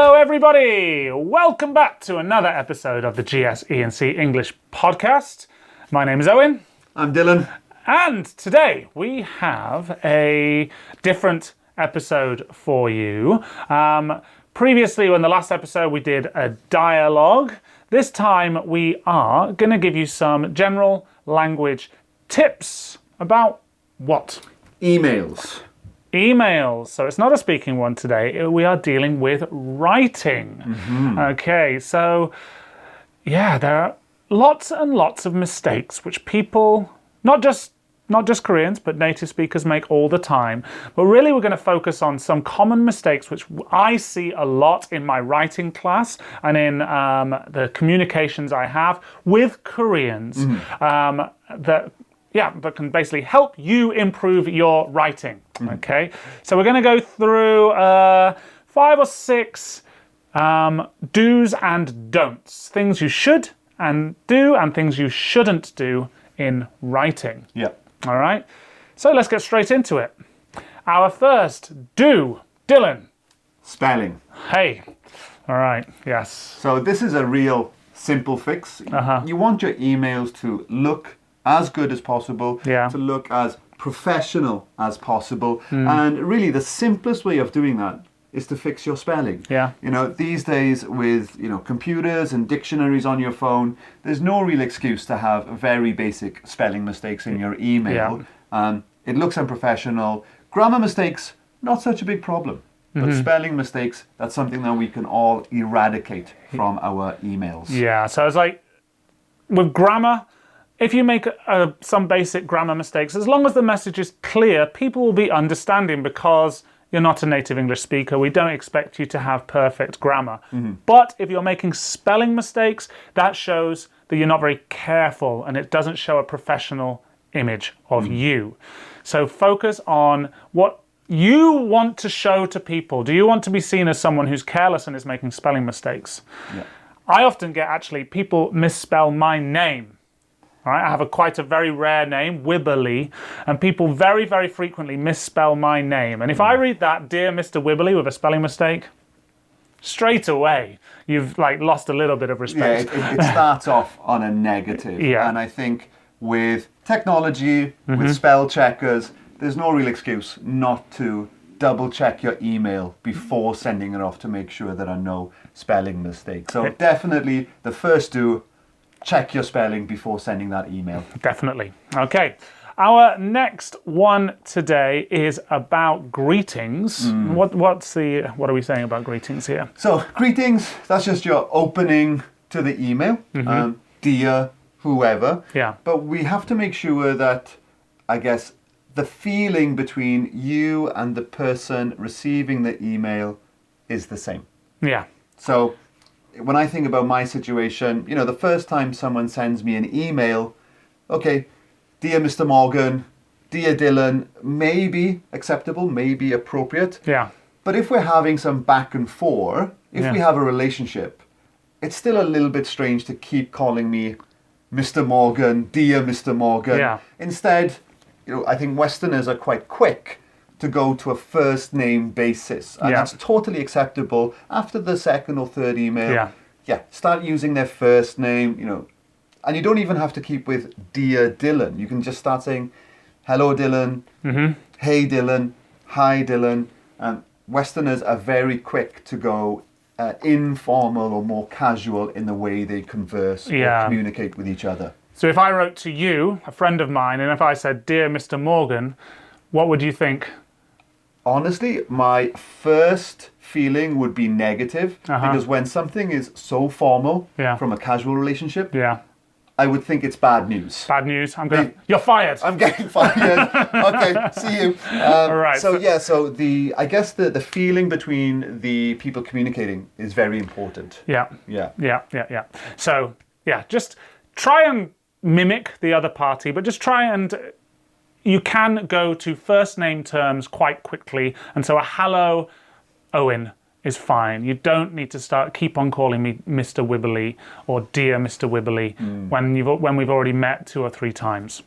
Hello everybody! Welcome back to another episode of the GS/E&C English podcast. My name is Owen. I'm Dylan. And today we have a different episode for you. Previously, in the last episode, we did a dialogue. This time we are going to give you some general language tips about what? Emails. Emails. So it's not a speaking one today. We are dealing with writing. Okay, so yeah, there are lots and lots of mistakes which people, not just Koreans, but native speakers make all the time. But really we're going to focus on some common mistakes which I see a lot in my writing class and in the communications I have with Koreans that can basically help you improve your writing. Okay, so we're going to go through 5 or 6 do's and don'ts, things you should and do and things you shouldn't do in writing. Yeah. All right, so let's get straight into it. Our first do, Dylan. Spelling. Hey, all right, yes. So this is a real simple fix. You want your emails to look as good as possible, to look as professional as possible. And really the simplest way of doing that is to fix your spelling. Yeah. You know, these days with, computers and dictionaries on your phone, there's no real excuse to have very basic spelling mistakes in your email. It looks unprofessional. Grammar mistakes, not such a big problem. But spelling mistakes, that's something that we can all eradicate from our emails. Yeah, so it's like with grammar, if you make some basic grammar mistakes, as long as the message is clear, people will be understanding because you're not a native English speaker. We don't expect you to have perfect grammar. But if you're making spelling mistakes, that shows that you're not very careful and it doesn't show a professional image of you. So focus on what you want to show to people. Do you want to be seen as someone who's careless and is making spelling mistakes? Yeah. I often get people misspell my name. All right, I have quite a very rare name, Wibbly, and people very, very frequently misspell my name. And if I read that, Dear Mr. Wibbly, with a spelling mistake, straight away, you've lost a little bit of respect. Yeah, it starts off on a negative. Yeah. And I think with technology, with spell checkers, there's no real excuse not to double check your email before sending it off to make sure there are no spelling mistakes. So definitely the first do, check your spelling before sending that email. Definitely. Okay. Our next one today is about greetings. What are we saying about greetings here? So greetings, that's just your opening to the email. Dear whoever. Yeah. But we have to make sure that, I guess, the feeling between you and the person receiving the email is the same. Yeah. So when I think about my situation, the first time someone sends me an email, okay, Dear Mr. Morgan, Dear Dylan, may be acceptable, may be appropriate. Yeah. But if we're having some back and forth, if we have a relationship, it's still a little bit strange to keep calling me Mr. Morgan, Dear Mr. Morgan. Yeah. Instead, I think Westerners are quite quick to go to a first name basis. And that's totally acceptable. After the second or third email, start using their first name, and you don't even have to keep with Dear Dylan. You can just start saying, Hello Dylan, Hey Dylan, Hi Dylan. And Westerners are very quick to go informal or more casual in the way they converse or communicate with each other. So if I wrote to you, a friend of mine, and if I said, Dear Mr. Morgan, what would you think? Honestly, my first feeling would be negative because when something is so formal from a casual relationship, I would think it's bad news. Bad news. You're fired. I'm getting fired. Okay, see you. All right. So I guess the feeling between the people communicating is very important. Yeah. Yeah. So just try and mimic the other party, but just try and you can go to first name terms quite quickly, and so a hello, Owen, is fine. You don't need to keep on calling me Mr. Wibbly or Dear Mr. Wibbly when we've already met 2 or 3 times.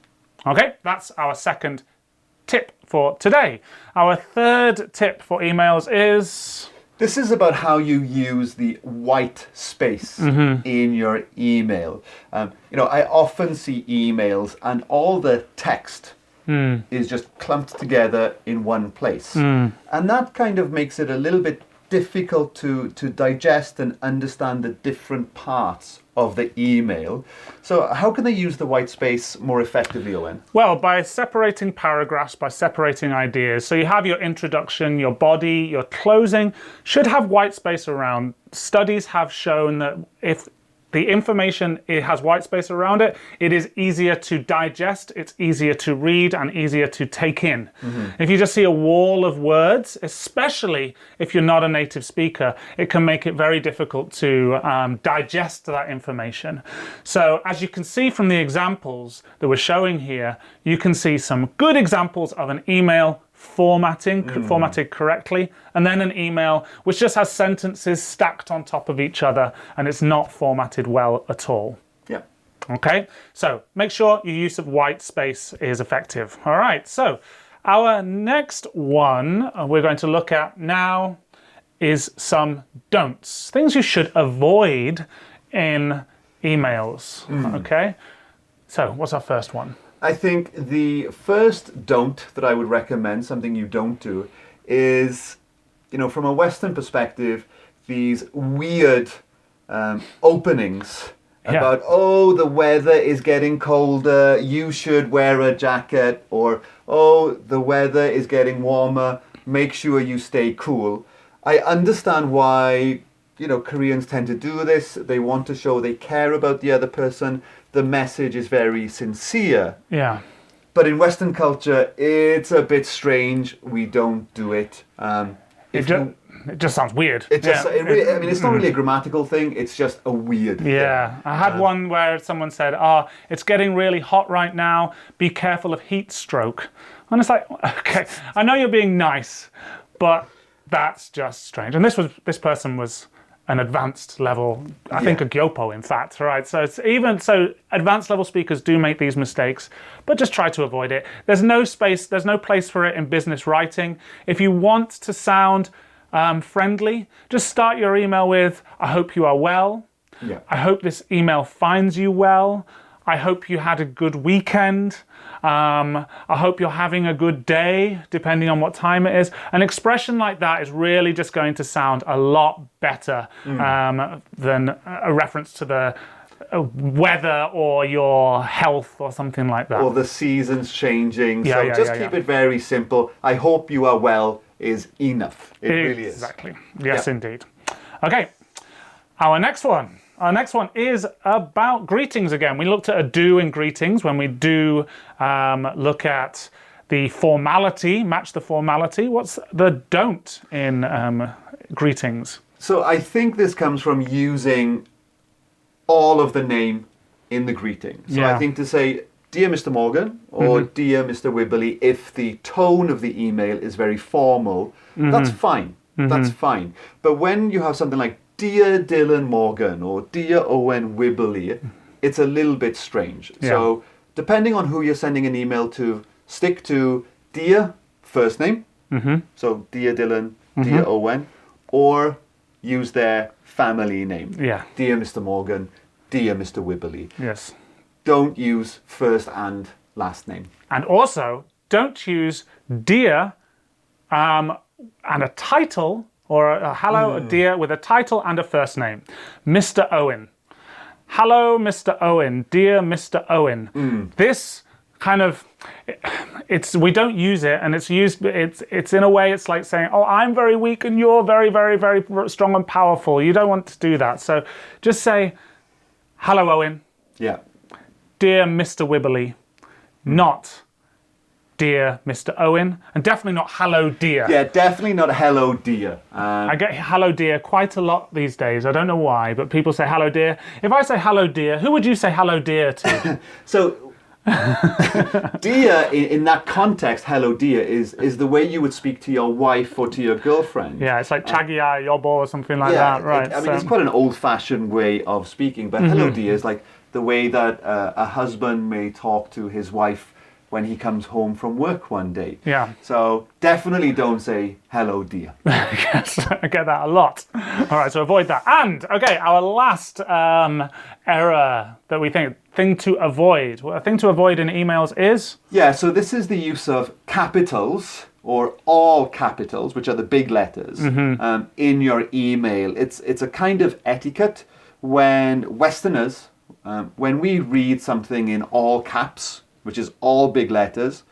Okay, that's our second tip for today. Our third tip for emails is This is about how you use the white space in your email. I often see emails and all the text is just clumped together in one place. And that kind of makes it a little bit difficult to digest and understand the different parts of the email. So how can they use the white space more effectively, Owen? Well, by separating paragraphs, by separating ideas. So you have your introduction, your body, your closing should have white space around. Studies have shown that if the information, it has white space around it, it is easier to digest, it's easier to read, and easier to take in. If you just see a wall of words, especially if you're not a native speaker, it can make it very difficult to digest that information. So as you can see from the examples that we're showing here, you can see some good examples of an email formatted correctly, and then an email which just has sentences stacked on top of each other and it's not formatted well at all. Yeah. Okay, so make sure your use of white space is effective. All right, so our next one we're going to look at now is some don'ts, things you should avoid in emails. Okay, so what's our first one? I think the first don't that I would recommend, something you don't do, is, from a Western perspective, these weird openings about, oh, the weather is getting colder, you should wear a jacket, or, oh, the weather is getting warmer, make sure you stay cool. I understand why, Koreans tend to do this. They want to show they care about the other person. The message is very sincere. Yeah. But in Western culture, it's a bit strange. We don't do it. It just sounds weird. It's not really a grammatical thing. It's just a weird thing. Yeah. I had one where someone said, it's getting really hot right now. Be careful of heat stroke. And it's like, okay, I know you're being nice, but that's just strange. And this person was an advanced level, I think a Gyopo, in fact, right? So it's advanced level speakers do make these mistakes, but just try to avoid it. There's no place for it in business writing. If you want to sound friendly, just start your email with, I hope you are well. Yeah. I hope this email finds you well. I hope you had a good weekend. I hope you're having a good day, depending on what time it is. An expression like that is really just going to sound a lot better than a reference to the weather or your health or something like that. Or the seasons changing. Just keep it very simple. I hope you are well is enough. It really is. Exactly. Yes, indeed. Okay, our next one. Our next one is about greetings again. We looked at a do in greetings when we do look at the formality, match the formality. What's the don't in greetings? So I think this comes from using all of the name in the greeting. So I think to say, Dear Mr. Morgan or Dear Mr. Wibberley, if the tone of the email is very formal, that's fine. That's fine. But when you have something like Dear Dylan Morgan or Dear Owen Wibberley, it's a little bit strange. Yeah. So depending on who you're sending an email to, stick to Dear first name, so Dear Dylan, Dear Owen, or use their family name. Yeah. Dear Mr. Morgan, Dear Mr. Wibberley. Yes. Don't use first and last name. And also, don't use Dear and a title, or a hello, dear, with a title and a first name. Mr. Owen. Hello, Mr. Owen. Dear Mr. Owen. This kind of, we don't use it, and it's in a way, it's like saying, oh, I'm very weak and you're very, very, very strong and powerful. You don't want to do that. So just say, hello, Owen. Yeah. Dear Mr. Wibberley. Not Dear Mr. Owen, and definitely not hello dear. Yeah, definitely not hello dear. I get hello dear quite a lot these days. I don't know why, but people say hello dear. If I say hello dear, who would you say hello dear to? So, dear in that context, hello dear is the way you would speak to your wife or to your girlfriend. Yeah, it's like chagia yobo or something like that, right? It's quite an old-fashioned way of speaking, but hello dear is like the way that a husband may talk to his wife when he comes home from work one day. Yeah. So definitely don't say hello, dear. Yes, I get that a lot. All right, so avoid that. And okay, our last error that we thing to avoid. Well, a thing to avoid in emails is? Yeah, so this is the use of capitals or all capitals, which are the big letters, in your email. It's a kind of etiquette when Westerners, when we read something in all caps, which is all big letters,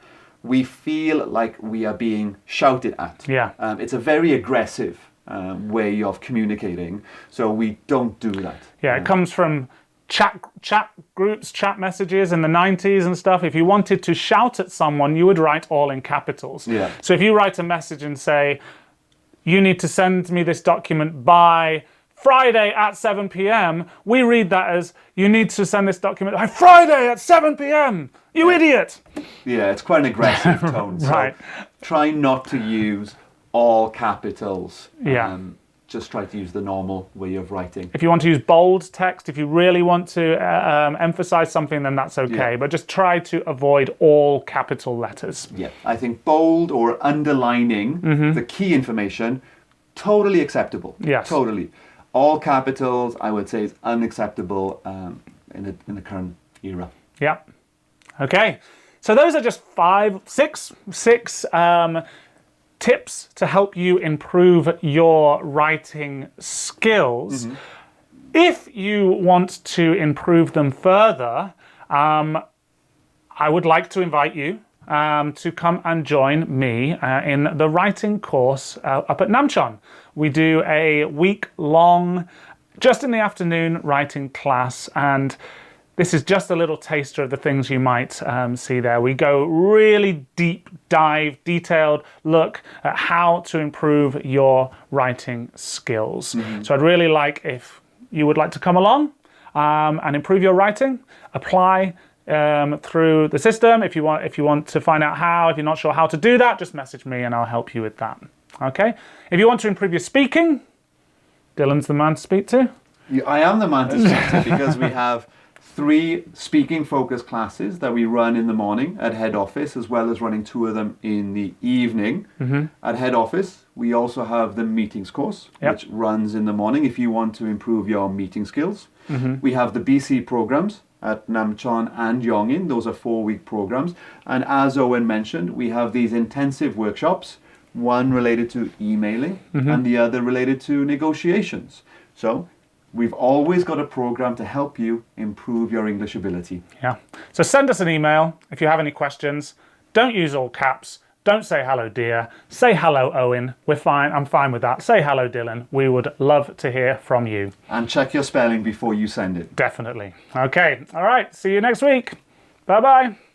we feel like we are being shouted at. Yeah. It's a very aggressive way of communicating, so we don't do that. Yeah, it comes from chat groups, chat messages in the 90s and stuff. If you wanted to shout at someone, you would write all in capitals. Yeah. So if you write a message and say, you need to send me this document by Friday at 7 p.m, we read that as, you need to send this document by Friday at 7 p.m, you idiot! Yeah, it's quite an aggressive tone. Right. So try not to use all capitals. Yeah. Just try to use the normal way of writing. If you want to use bold text, if you really want to emphasize something, then that's okay. Yeah. But just try to avoid all capital letters. Yeah, I think bold or underlining the key information, totally acceptable. Yes. Totally. All capitals, I would say, is unacceptable in the current era. Yeah. Okay. So those are just six tips to help you improve your writing skills. If you want to improve them further, I would like to invite you to come and join me in the writing course up at Namchon. We do a week-long, just in the afternoon, writing class, and this is just a little taster of the things you might see there. We go really deep dive, detailed look at how to improve your writing skills. So I'd really like if you would like to come along and improve your writing, apply through the system. If you want to find out how, if you're not sure how to do that, just message me and I'll help you with that. Okay? If you want to improve your speaking, Dylan's the man to speak to. Yeah, I am the man to speak to because we have 3 speaking focus classes that we run in the morning at head office, as well as running 2 of them in the evening. At head office, we also have the meetings course, which runs in the morning if you want to improve your meeting skills. We have the BC programs at Namchon and Yongin. Those are 4-week programs. And as Owen mentioned, we have these intensive workshops, one related to emailing and the other related to negotiations. So we've always got a program to help you improve your English ability. Yeah. So send us an email if you have any questions. Don't use all caps. Don't say hello, dear. Say hello, Owen. We're fine. I'm fine with that. Say hello, Dylan. We would love to hear from you. And check your spelling before you send it. Definitely. Okay. All right. See you next week. Bye-bye.